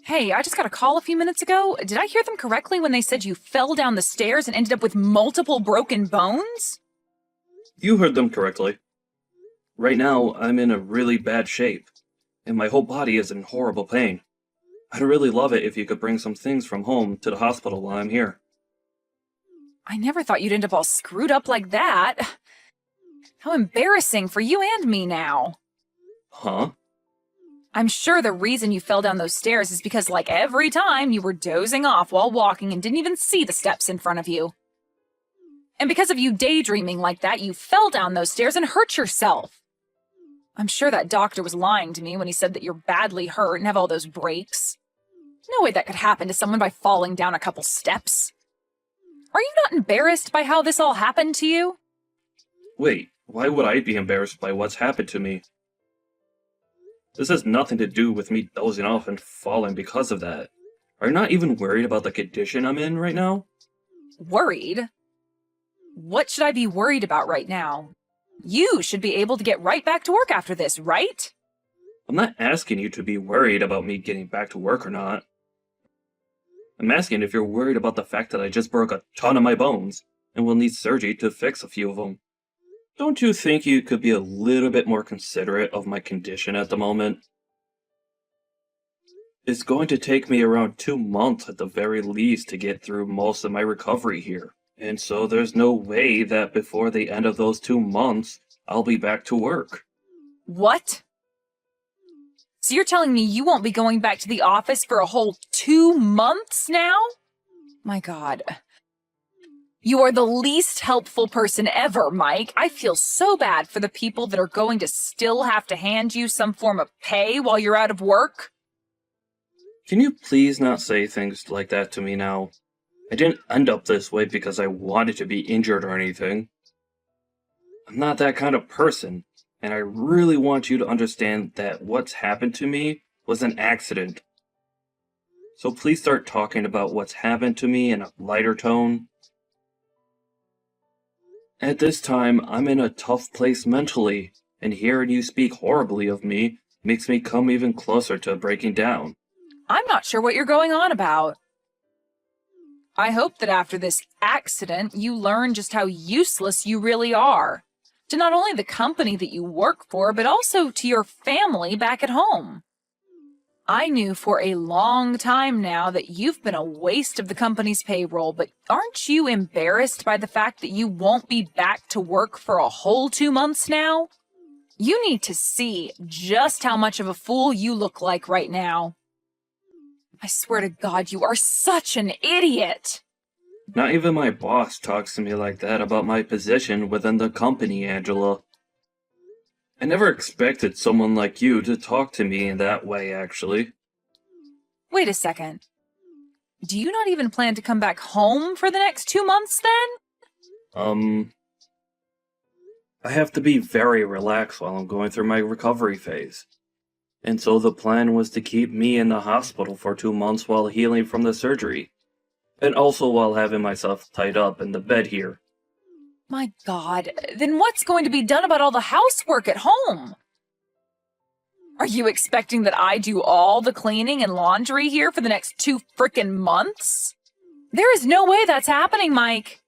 Hey, I just got a call a few minutes ago. Did I hear them correctly when they said you fell down the stairs and ended up with multiple broken bones? You heard them correctly. Right now, I'm in a really bad shape, and my whole body is in horrible pain. I'd really love it if you could bring some things from home to the hospital while I'm here. I never thought you'd end up all screwed up like that. How embarrassing for you and me now. Huh? I'm sure the reason you fell down those stairs is because, like every time, you were dozing off while walking and didn't even see the steps in front of you. And because of you daydreaming like that, you fell down those stairs and hurt yourself. I'm sure that doctor was lying to me when he said that you're badly hurt and have all those breaks. No way that could happen to someone by falling down a couple steps. Are you not embarrassed by how this all happened to you? Wait, why would I be embarrassed by what's happened to me? This has nothing to do with me dozing off and falling because of that. Are you not even worried about the condition I'm in right now? Worried? What should I be worried about right now? You should be able to get right back to work after this, right? I'm not asking you to be worried about me getting back to work or not. I'm asking if you're worried about the fact that I just broke a ton of my bones and will need surgery to fix a few of them. Don't you think you could be a little bit more considerate of my condition at the moment? It's going to take me around 2 months at the very least to get through most of my recovery here. And so there's no way that before the end of those 2 months, I'll be back to work. What? So you're telling me you won't be going back to the office for a whole 2 months now? My God. You are the least helpful person ever, Mike. I feel so bad for the people that are going to still have to hand you some form of pay while you're out of work. Can you please not say things like that to me now? I didn't end up this way because I wanted to be injured or anything. I'm not that kind of person, and I really want you to understand that what's happened to me was an accident. So please start talking about what's happened to me in a lighter tone. At this time, I'm in a tough place mentally, and hearing you speak horribly of me makes me come even closer to breaking down. I'm not sure what you're going on about. I hope that after this accident, you learn just how useless you really are. To not only the company that you work for, but also to your family back at home. I knew for a long time now that you've been a waste of the company's payroll, but aren't you embarrassed by the fact that you won't be back to work for a whole 2 months now? You need to see just how much of a fool you look like right now. I swear to God, you are such an idiot! Not even my boss talks to me like that about my position within the company, Angela. I never expected someone like you to talk to me in that way, actually. Wait a second. Do you not even plan to come back home for the next 2 months, then? I have to be very relaxed while I'm going through my recovery phase. And so the plan was to keep me in the hospital for 2 months while healing from the surgery. And also while having myself tied up in the bed here. My God, then what's going to be done about all the housework at home? Are you expecting that I do all the cleaning and laundry here for the next 2 frickin' months? There is no way that's happening, Mike.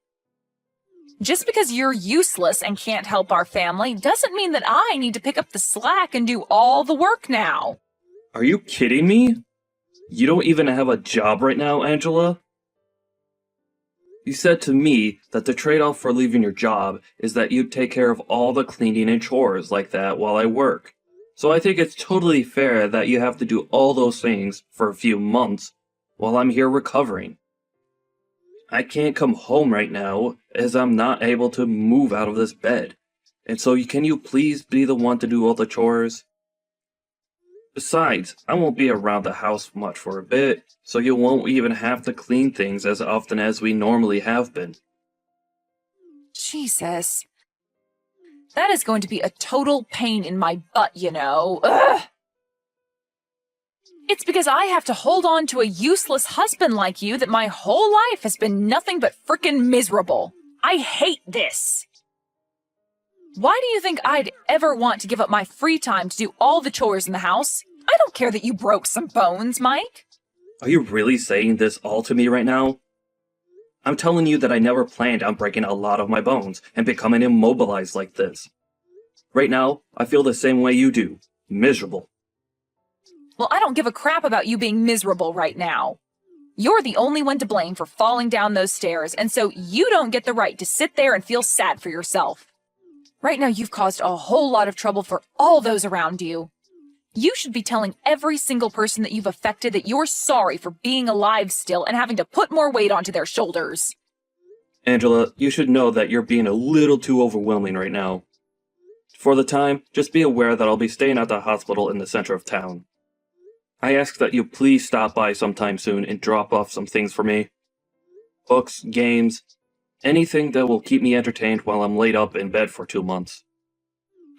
Just because you're useless and can't help our family doesn't mean that I need to pick up the slack and do all the work now. Are you kidding me? You don't even have a job right now, Angela? You said to me that the trade-off for leaving your job is that you'd take care of all the cleaning and chores like that while I work. So I think it's totally fair that you have to do all those things for a few months while I'm here recovering. I can't come home right now as I'm not able to move out of this bed. And so can you please be the one to do all the chores? Besides, I won't be around the house much for a bit, so you won't even have to clean things as often as we normally have been. Jesus. That is going to be a total pain in my butt, you know. Ugh! It's because I have to hold on to a useless husband like you that my whole life has been nothing but frickin' miserable. I hate this. Why do you think I'd ever want to give up my free time to do all the chores in the house? I don't care that you broke some bones, Mike. Are you really saying this all to me right now? I'm telling you that I never planned on breaking a lot of my bones and becoming immobilized like this. Right now, I feel the same way you do. Miserable. Well, I don't give a crap about you being miserable right now. You're the only one to blame for falling down those stairs, and so you don't get the right to sit there and feel sad for yourself. Right now, you've caused a whole lot of trouble for all those around you. You should be telling every single person that you've affected that you're sorry for being alive still and having to put more weight onto their shoulders. Angela, you should know that you're being a little too overwhelming right now. For the time, just be aware that I'll be staying at the hospital in the center of town. I ask that you please stop by sometime soon and drop off some things for me. Books, games, anything that will keep me entertained while I'm laid up in bed for 2 months.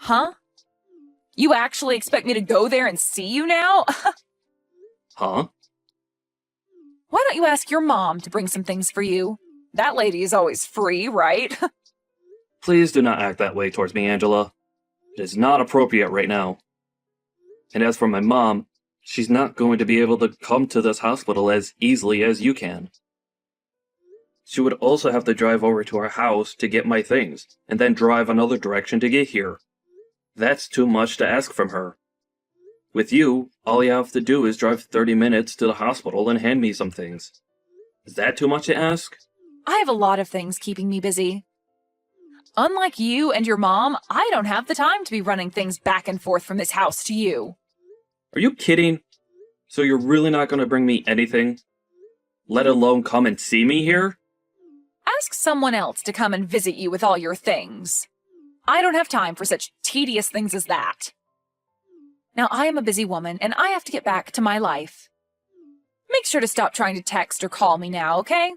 Huh? You actually expect me to go there and see you now? Huh? Why don't you ask your mom to bring some things for you? That lady is always free, right? Please do not act that way towards me, Angela. It is not appropriate right now. And as for my mom, she's not going to be able to come to this hospital as easily as you can. She would also have to drive over to our house to get my things, and then drive another direction to get here. That's too much to ask from her. With you, all you have to do is drive 30 minutes to the hospital and hand me some things. Is that too much to ask? I have a lot of things keeping me busy. Unlike you and your mom, I don't have the time to be running things back and forth from this house to you. Are you kidding? So you're really not going to bring me anything? Let alone come and see me here? Ask someone else to come and visit you with all your things. I don't have time for such tedious things as that. Now, I am a busy woman, and I have to get back to my life. Make sure to stop trying to text or call me now, okay?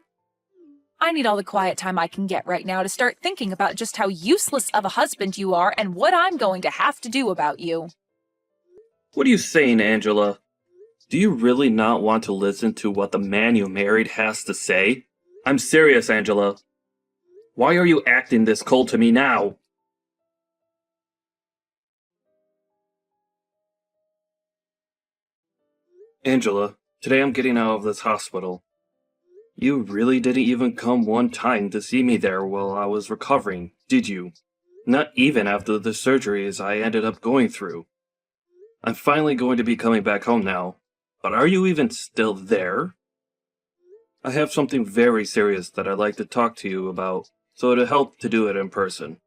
I need all the quiet time I can get right now to start thinking about just how useless of a husband you are and what I'm going to have to do about you. What are you saying, Angela? Do you really not want to listen to what the man you married has to say? I'm serious, Angela. Why are you acting this cold to me now? Angela, today I'm getting out of this hospital. You really didn't even come one time to see me there while I was recovering, did you? Not even after the surgeries I ended up going through. I'm finally going to be coming back home now, but are you even still there? I have something very serious that I'd like to talk to you about, so it'd help to do it in person.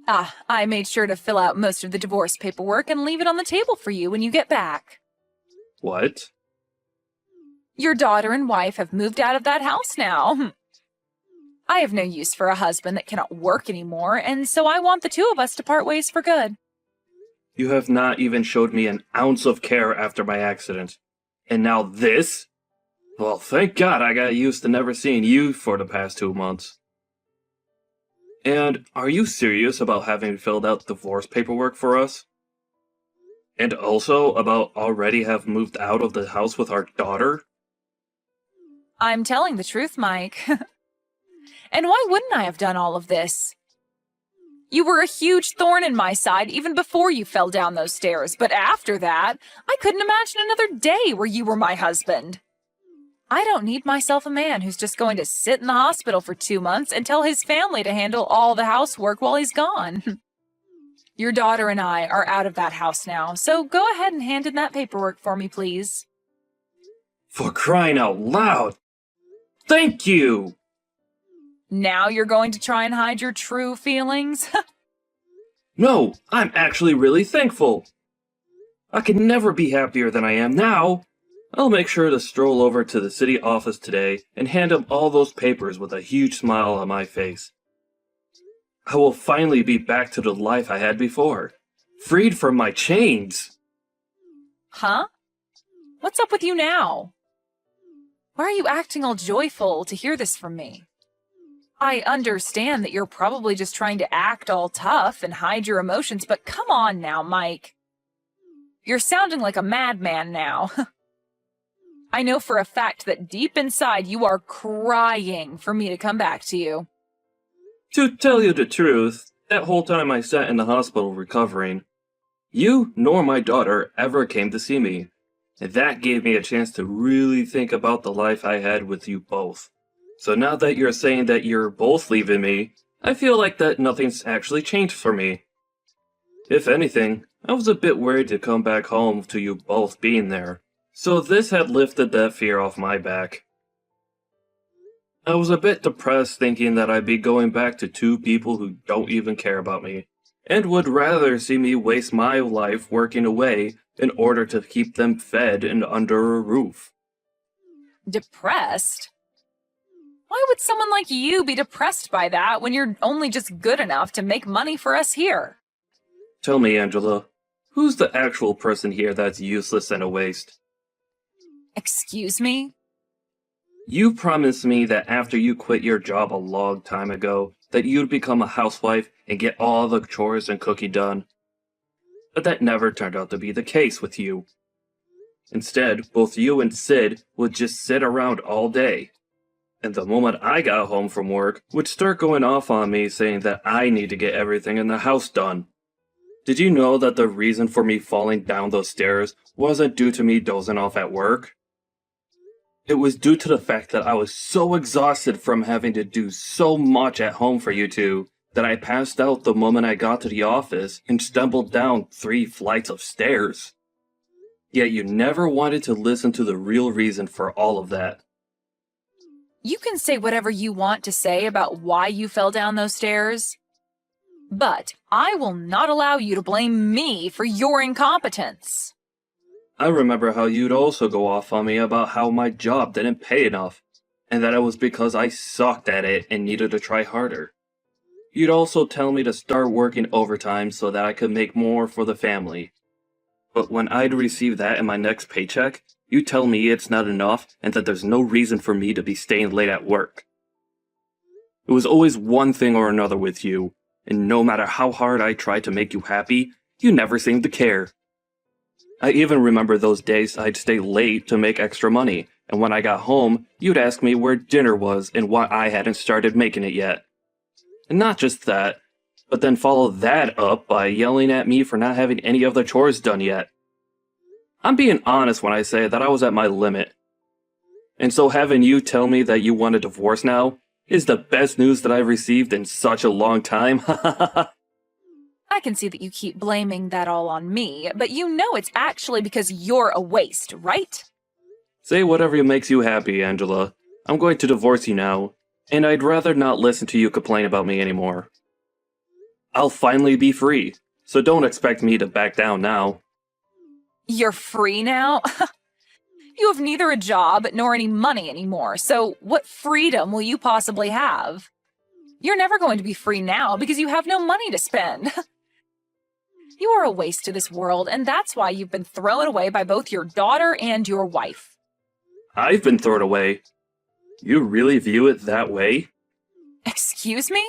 I made sure to fill out most of the divorce paperwork and leave it on the table for you when you get back. What? Your daughter and wife have moved out of that house now. I have no use for a husband that cannot work anymore, and so I want the two of us to part ways for good. You have not even showed me an ounce of care after my accident. And now this? Well, thank God I got used to never seeing you for the past 2 months. And are you serious about having filled out divorce paperwork for us? And also about already have moved out of the house with our daughter? I'm telling the truth, Mike. And why wouldn't I have done all of this? You were a huge thorn in my side even before you fell down those stairs, but after that, I couldn't imagine another day where you were my husband. I don't need myself a man who's just going to sit in the hospital for 2 months and tell his family to handle all the housework while he's gone. Your daughter and I are out of that house now, so go ahead and hand in that paperwork for me, please. For crying out loud! Thank you! Now you're going to try and hide your true feelings? No, I'm actually really thankful. I could never be happier than I am now. I'll make sure to stroll over to the city office today and hand him all those papers with a huge smile on my face. I will finally be back to the life I had before, freed from my chains. Huh? What's up with you now? Why are you acting all joyful to hear this from me? I understand that you're probably just trying to act all tough and hide your emotions, but come on now, Mike. You're sounding like a madman now. I know for a fact that deep inside you are crying for me to come back to you. To tell you the truth, that whole time I sat in the hospital recovering, you nor my daughter ever came to see me. And that gave me a chance to really think about the life I had with you both. So now that you're saying that you're both leaving me, I feel like that nothing's actually changed for me. If anything, I was a bit worried to come back home to you both being there. So this had lifted that fear off my back. I was a bit depressed thinking that I'd be going back to two people who don't even care about me, and would rather see me waste my life working away in order to keep them fed and under a roof. Depressed? Why would someone like you be depressed by that when you're only just good enough to make money for us here? Tell me, Angela, who's the actual person here that's useless and a waste? Excuse me? You promised me that after you quit your job a long time ago, that you'd become a housewife and get all the chores and cooking done. But that never turned out to be the case with you. Instead, both you and Sid would just sit around all day. And the moment I got home from work, would start going off on me saying that I need to get everything in the house done. Did you know that the reason for me falling down those stairs wasn't due to me dozing off at work? It was due to the fact that I was so exhausted from having to do so much at home for you two that I passed out the moment I got to the office and stumbled down 3 flights of stairs. Yet you never wanted to listen to the real reason for all of that. You can say whatever you want to say about why you fell down those stairs, but I will not allow you to blame me for your incompetence. I remember how you'd also go off on me about how my job didn't pay enough, and that it was because I sucked at it and needed to try harder. You'd also tell me to start working overtime so that I could make more for the family. But when I'd receive that in my next paycheck, you tell me it's not enough and that there's no reason for me to be staying late at work. It was always one thing or another with you, and no matter how hard I tried to make you happy, you never seemed to care. I even remember those days I'd stay late to make extra money, and when I got home, you'd ask me where dinner was and why I hadn't started making it yet. And not just that, but then follow that up by yelling at me for not having any of the chores done yet. I'm being honest when I say that I was at my limit. And so having you tell me that you want a divorce now is the best news that I've received in such a long time. I can see that you keep blaming that all on me, but you know it's actually because you're a waste, right? Say whatever makes you happy, Angela. I'm going to divorce you now, and I'd rather not listen to you complain about me anymore. I'll finally be free, so don't expect me to back down now. You're free now? You have neither a job nor any money anymore, so what freedom will you possibly have? You're never going to be free now because you have no money to spend. You are a waste to this world, and that's why you've been thrown away by both your daughter and your wife. I've been thrown away. You really view it that way? Excuse me?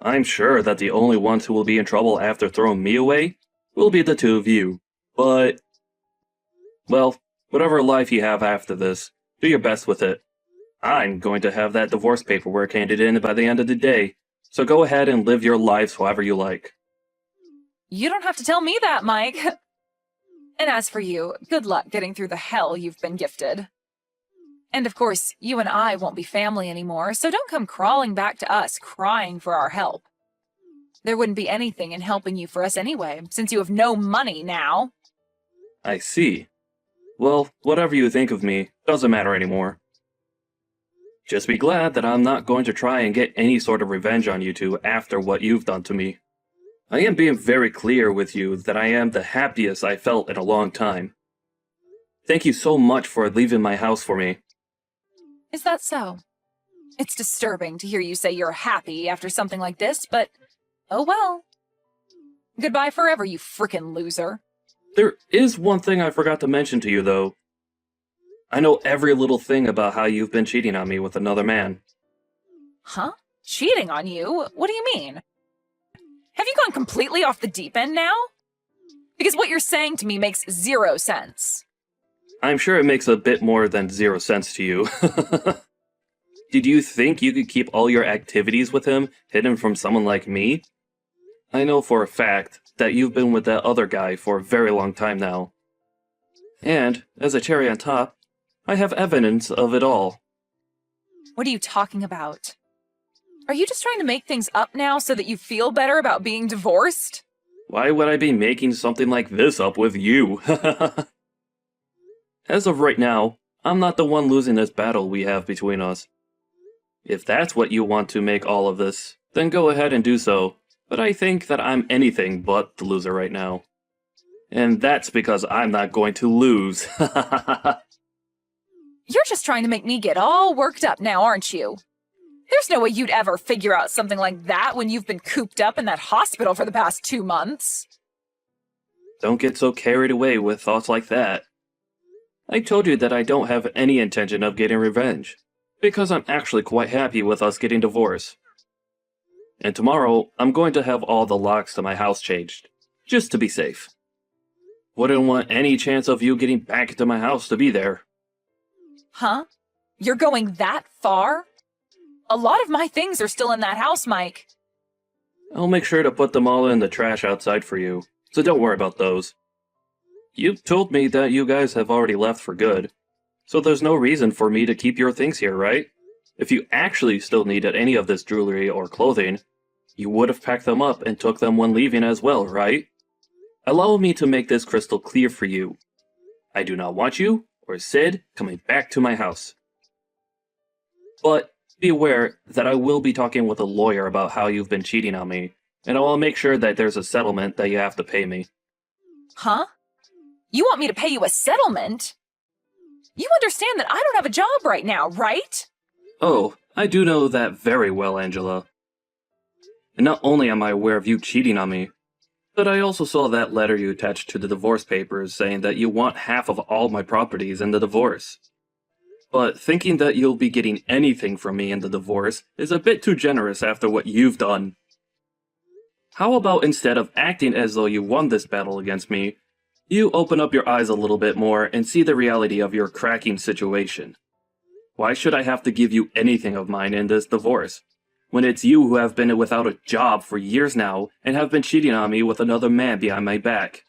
I'm sure that the only ones who will be in trouble after throwing me away will be the two of you. But, well, whatever life you have after this, do your best with it. I'm going to have that divorce paperwork handed in by the end of the day, so go ahead and live your lives however you like. You don't have to tell me that, Mike. And as for you, good luck getting through the hell you've been gifted. And of course, you and I won't be family anymore, so don't come crawling back to us crying for our help. There wouldn't be anything in helping you for us anyway, since you have no money now. I see. Well, whatever you think of me doesn't matter anymore. Just be glad that I'm not going to try and get any sort of revenge on you two after what you've done to me. I am being very clear with you that I am the happiest I felt in a long time. Thank you so much for leaving my house for me. Is that so? It's disturbing to hear you say you're happy after something like this, but oh well. Goodbye forever, you frickin' loser. There is one thing I forgot to mention to you, though. I know every little thing about how you've been cheating on me with another man. Huh? Cheating on you? What do you mean? Have you gone completely off the deep end now? Because what you're saying to me makes 0 sense. I'm sure it makes a bit more than 0 sense to you. Did you think you could keep all your activities with him hidden from someone like me? I know for a fact that you've been with that other guy for a very long time now. And, as a cherry on top, I have evidence of it all. What are you talking about? Are you just trying to make things up now so that you feel better about being divorced? Why would I be making something like this up with you? As of right now, I'm not the one losing this battle we have between us. If that's what you want to make all of this, then go ahead and do so, but I think that I'm anything but the loser right now. And that's because I'm not going to lose. You're just trying to make me get all worked up now, aren't you? There's no way you'd ever figure out something like that when you've been cooped up in that hospital for the past 2 months. Don't get so carried away with thoughts like that. I told you that I don't have any intention of getting revenge, because I'm actually quite happy with us getting divorced. And tomorrow, I'm going to have all the locks to my house changed, just to be safe. Wouldn't want any chance of you getting back into my house to be there. Huh? You're going that far? A lot of my things are still in that house, Mike. I'll make sure to put them all in the trash outside for you, so don't worry about those. You told me that you guys have already left for good, so there's no reason for me to keep your things here, right? If you actually still needed any of this jewelry or clothing, you would have packed them up and took them when leaving as well, right? Allow me to make this crystal clear for you. I do not want you, or Sid, coming back to my house. But be aware that I will be talking with a lawyer about how you've been cheating on me, and I will make sure that there's a settlement that you have to pay me. Huh? You want me to pay you a settlement? You understand that I don't have a job right now, right? Oh, I do know that very well, Angela. And not only am I aware of you cheating on me, but I also saw that letter you attached to the divorce papers saying that you want half of all my properties in the divorce. But thinking that you'll be getting anything from me in the divorce is a bit too generous after what you've done. How about instead of acting as though you won this battle against me, you open up your eyes a little bit more and see the reality of your cracking situation? Why should I have to give you anything of mine in this divorce, when it's you who have been without a job for years now and have been cheating on me with another man behind my back?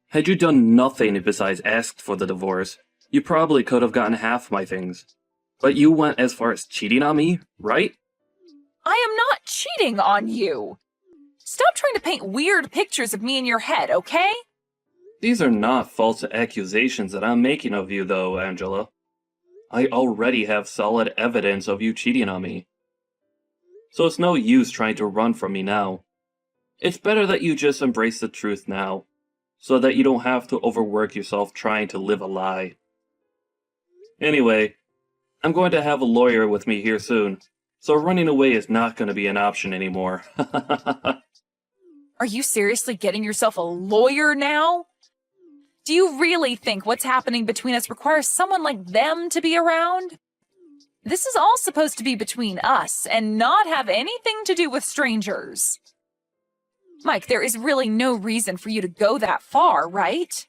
Had you done nothing besides asked for the divorce, you probably could have gotten half my things. But you went as far as cheating on me, right? I am not cheating on you. Stop trying to paint weird pictures of me in your head, okay? These are not false accusations that I'm making of you, though, Angela. I already have solid evidence of you cheating on me. So it's no use trying to run from me now. It's better that you just embrace the truth now, so that you don't have to overwork yourself trying to live a lie. Anyway, I'm going to have a lawyer with me here soon, so running away is not going to be an option anymore. Are you seriously getting yourself a lawyer now? Do you really think what's happening between us requires someone like them to be around? This is all supposed to be between us and not have anything to do with strangers. Mike, there is really no reason for you to go that far, right?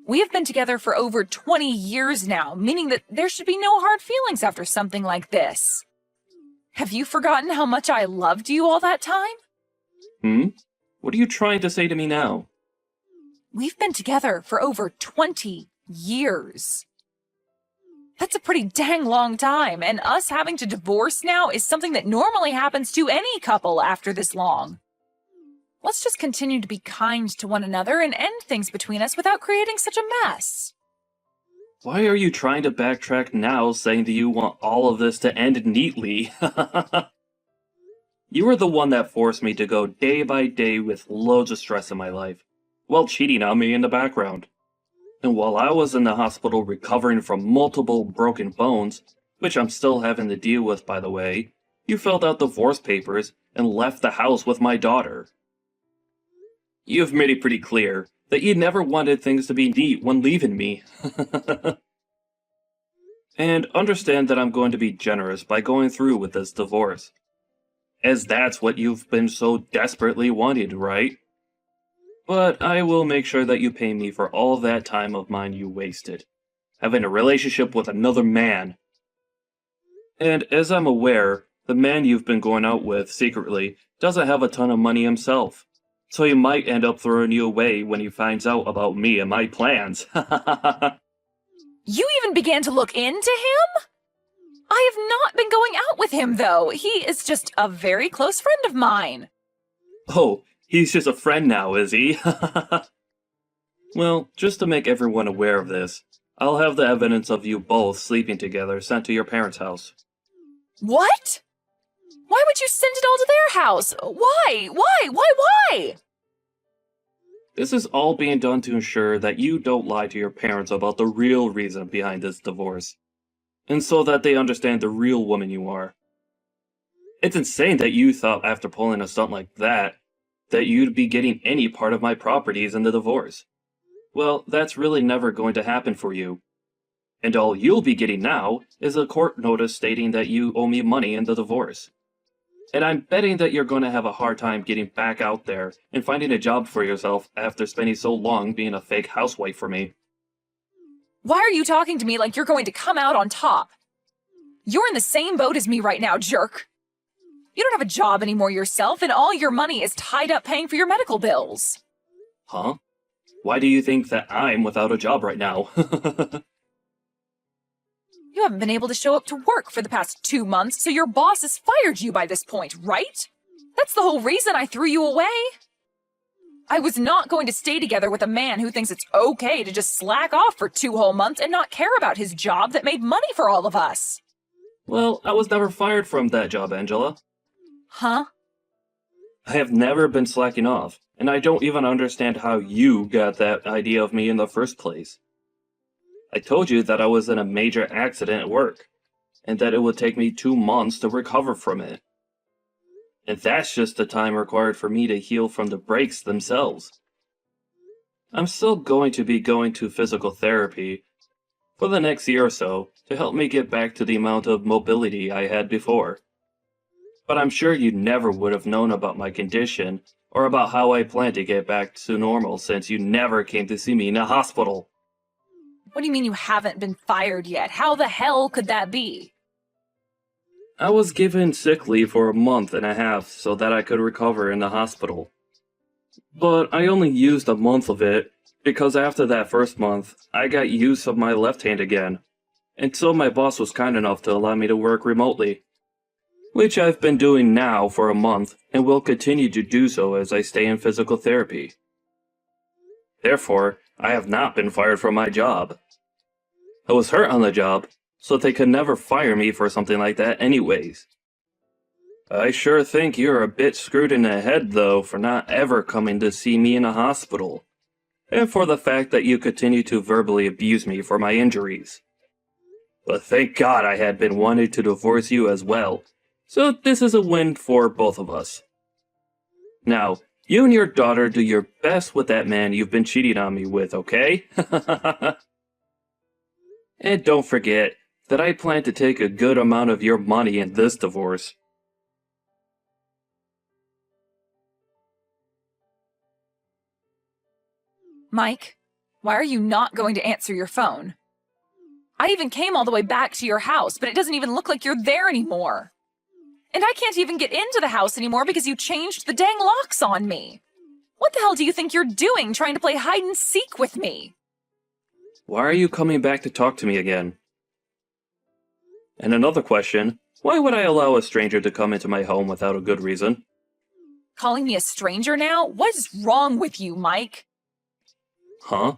We have been together for over 20 years now, meaning that there should be no hard feelings after something like this. Have you forgotten how much I loved you all that time? What are you trying to say to me now? We've been together for over 20 years. That's a pretty dang long time, and us having to divorce now is something that normally happens to any couple after this long. Let's just continue to be kind to one another and end things between us without creating such a mess. Why are you trying to backtrack now, saying that you want all of this to end neatly? You were the one that forced me to go day by day with loads of stress in my life, while cheating on me in the background. And while I was in the hospital recovering from multiple broken bones, which I'm still having to deal with by the way, you filled out divorce papers and left the house with my daughter. You've made it pretty clear that you never wanted things to be neat when leaving me. And understand that I'm going to be generous by going through with this divorce, as that's what you've been so desperately wanting, right? But I will make sure that you pay me for all that time of mine you wasted, having a relationship with another man. And as I'm aware, the man you've been going out with secretly doesn't have a ton of money himself, So he might end up throwing you away when he finds out about me and my plans. You even began to look into him? I have not been going out with him, though. He is just a very close friend of mine. Oh, he's just a friend now, is he? Well, just to make everyone aware of this, I'll have the evidence of you both sleeping together sent to your parents' house. What? Why would you send it all to their house? Why? Why? This is all being done to ensure that you don't lie to your parents about the real reason behind this divorce, and so that they understand the real woman you are. It's insane that you thought after pulling a stunt like that you'd be getting any part of my properties in the divorce. Well, that's really never going to happen for you. And all you'll be getting now is a court notice stating that you owe me money in the divorce. And I'm betting that you're going to have a hard time getting back out there and finding a job for yourself after spending so long being a fake housewife for me. Why are you talking to me like you're going to come out on top? You're in the same boat as me right now, jerk. You don't have a job anymore yourself, and all your money is tied up paying for your medical bills. Huh? Why do you think that I'm without a job right now? You haven't been able to show up to work for the past 2 months, so your boss has fired you by this point, right? That's the whole reason I threw you away. I was not going to stay together with a man who thinks it's okay to just slack off for 2 whole months and not care about his job that made money for all of us. Well, I was never fired from that job, Angela. Huh? I have never been slacking off, and I don't even understand how you got that idea of me in the first place. I told you that I was in a major accident at work, and that it would take me 2 months to recover from it. And that's just the time required for me to heal from the breaks themselves. I'm still going to be going to physical therapy for the next year or so to help me get back to the amount of mobility I had before. But I'm sure you never would have known about my condition or about how I plan to get back to normal since you never came to see me in a hospital. What do you mean you haven't been fired yet? How the hell could that be? I was given sick leave for a month and a half so that I could recover in the hospital. But I only used a month of it because after that first month, I got use of my left hand again. And so my boss was kind enough to allow me to work remotely, which I've been doing now for a month and will continue to do so as I stay in physical therapy. Therefore, I have not been fired from my job. I was hurt on the job, so they could never fire me for something like that anyways. I sure think you're a bit screwed in the head, though, for not ever coming to see me in a hospital, and for the fact that you continue to verbally abuse me for my injuries. But thank God I had been wanting to divorce you as well, so this is a win for both of us. Now, you and your daughter do your best with that man you've been cheating on me with, okay? And don't forget that I plan to take a good amount of your money in this divorce. Mike, why are you not going to answer your phone? I even came all the way back to your house, but it doesn't even look like you're there anymore. And I can't even get into the house anymore because you changed the dang locks on me. What the hell do you think you're doing trying to play hide and seek with me? Why are you coming back to talk to me again? And another question, why would I allow a stranger to come into my home without a good reason? Calling me a stranger now? What is wrong with you, Mike? Huh?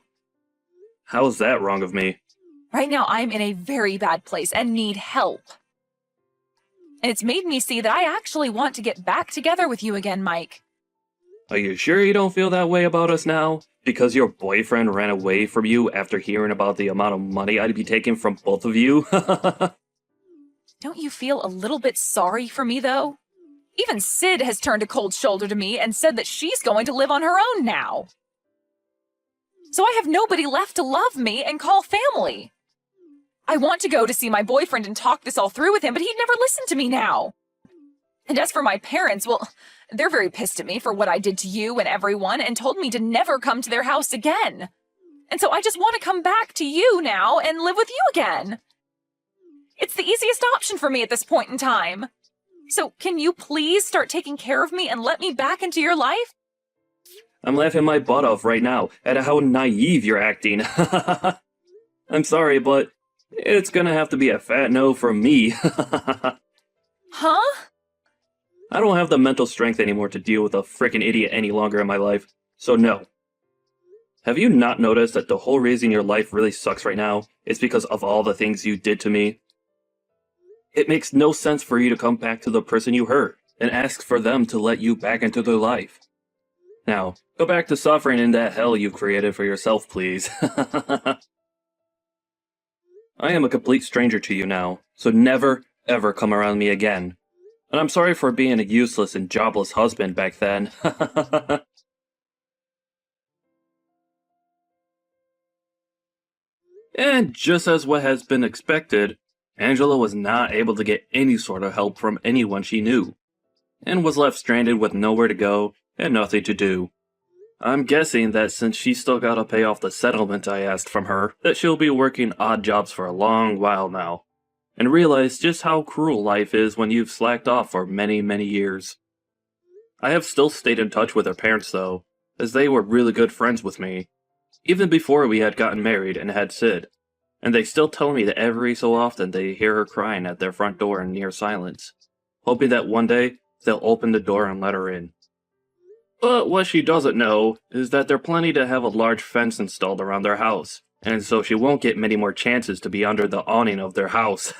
How's that wrong of me? Right now, I'm in a very bad place and need help. And it's made me see that I actually want to get back together with you again, Mike. Are you sure you don't feel that way about us now? Because your boyfriend ran away from you after hearing about the amount of money I'd be taking from both of you? Don't you feel a little bit sorry for me, though? Even Sid has turned a cold shoulder to me and said that she's going to live on her own now. So I have nobody left to love me and call family. I want to go to see my boyfriend and talk this all through with him, but he'd never listen to me now. And as for my parents, well, they're very pissed at me for what I did to you and everyone and told me to never come to their house again. And so I just want to come back to you now and live with you again. It's the easiest option for me at this point in time. So can you please start taking care of me and let me back into your life? I'm laughing my butt off right now at how naive you're acting. I'm sorry, but it's gonna have to be a fat no from me. Huh? I don't have the mental strength anymore to deal with a frickin' idiot any longer in my life, so no. Have you not noticed that the whole reason your life really sucks right now is because of all the things you did to me? It makes no sense for you to come back to the person you hurt and ask for them to let you back into their life. Now, go back to suffering in that hell you created for yourself, please. I am a complete stranger to you now, so never, ever come around me again. And I'm sorry for being a useless and jobless husband back then. And just as what has been expected, Angela was not able to get any sort of help from anyone she knew, and was left stranded with nowhere to go and nothing to do. I'm guessing that since she still gotta pay off the settlement I asked from her, that she'll be working odd jobs for a long while now, and realize just how cruel life is when you've slacked off for many, many years. I have still stayed in touch with her parents though, as they were really good friends with me, even before we had gotten married and had Sid, and they still tell me that every so often they hear her crying at their front door in near silence, hoping that one day they'll open the door and let her in. But what she doesn't know is that they're planning to have a large fence installed around their house, and so she won't get many more chances to be under the awning of their house.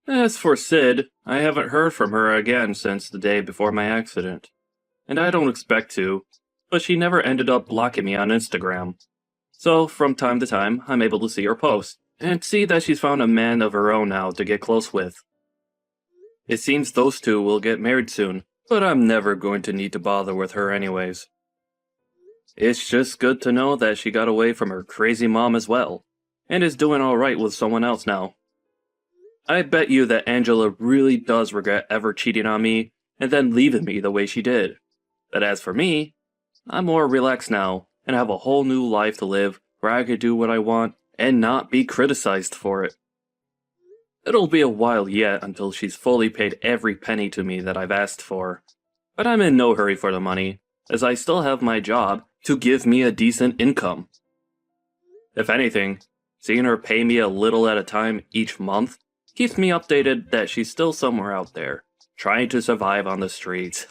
As for Sid, I haven't heard from her again since the day before my accident, and I don't expect to, but she never ended up blocking me on Instagram. So from time to time, I'm able to see her post, and see that she's found a man of her own now to get close with. It seems those two will get married soon, but I'm never going to need to bother with her anyways. It's just good to know that she got away from her crazy mom as well, and is doing alright with someone else now. I bet you that Angela really does regret ever cheating on me, and then leaving me the way she did. But as for me, I'm more relaxed now, and have a whole new life to live where I could do what I want and not be criticized for it. It'll be a while yet until she's fully paid every penny to me that I've asked for, but I'm in no hurry for the money, as I still have my job to give me a decent income. If anything, seeing her pay me a little at a time each month keeps me updated that she's still somewhere out there, trying to survive on the streets.